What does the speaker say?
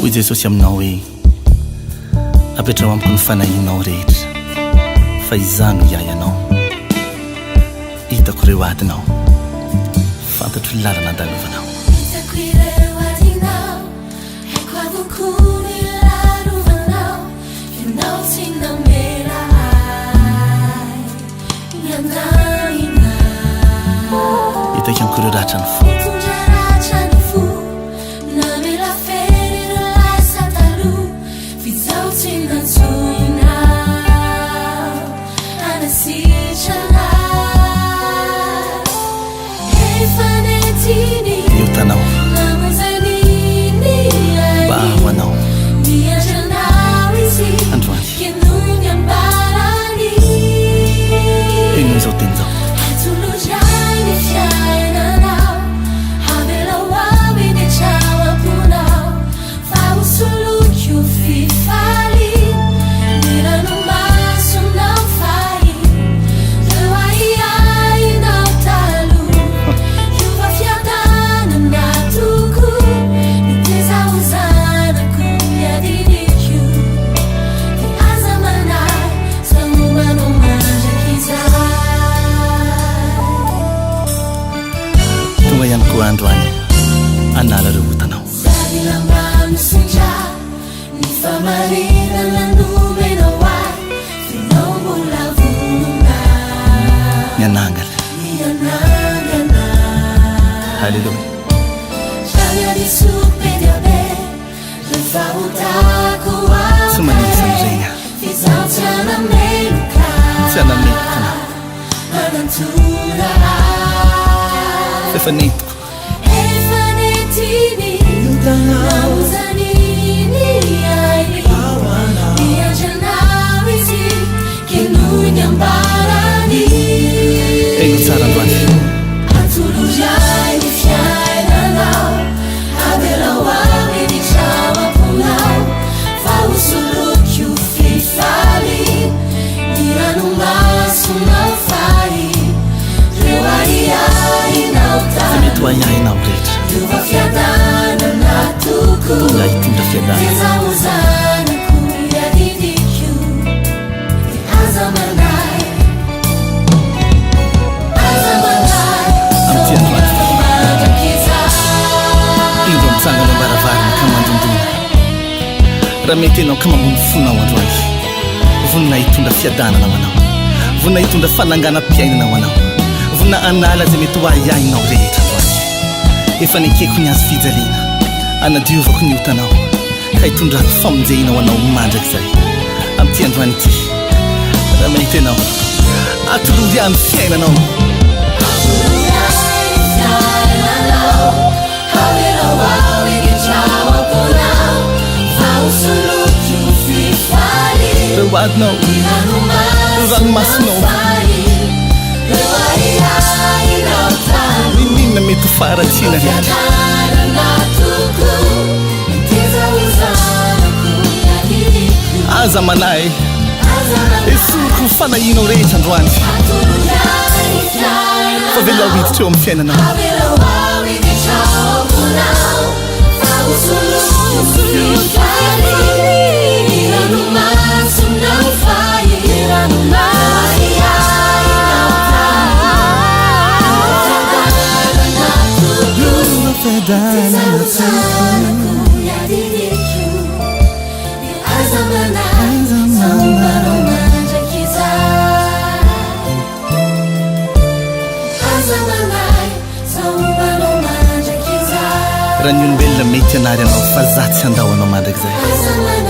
hoy jesosy aminao hoe apetrao amiko ny fanahinao rehetra fa izano iay anao hitako ireo adinao fantatro lalana andalovanao hitako amiko ireo ratra ny fo tanao bahavanao androany ino zao teny zao androany anala reo hotanao mianangala halleluia tsy manisany regna tsy anamelokana efa netiko eno tsara androany ze mety ho aiainao rehetra tonga hitondra fiadana indro mitsangana ambaravarina ka mandondona raha mety anao ka mambony fonao androany vonina hitondra fiadanana manao vonina hitondra fanangana-piainanao anao vonina anala zay mety ho aiainao rehetra androany efa nikeko ny azo fijaliana anadiovako ny otanao ka hitondrako famonjehinao anao mandraky zay am'ty androany ity raha mety anao atoloviany fiainanao reo adinao reo ranomasinao ninina mety ho faharatsiana rehetra aza manahy esoroko ny fanahinao rehetra androany fa velao hiditra eo amin'ny fiainanao raha ny olombelona mety anary anao fa zatsy andao anao mandrak'izay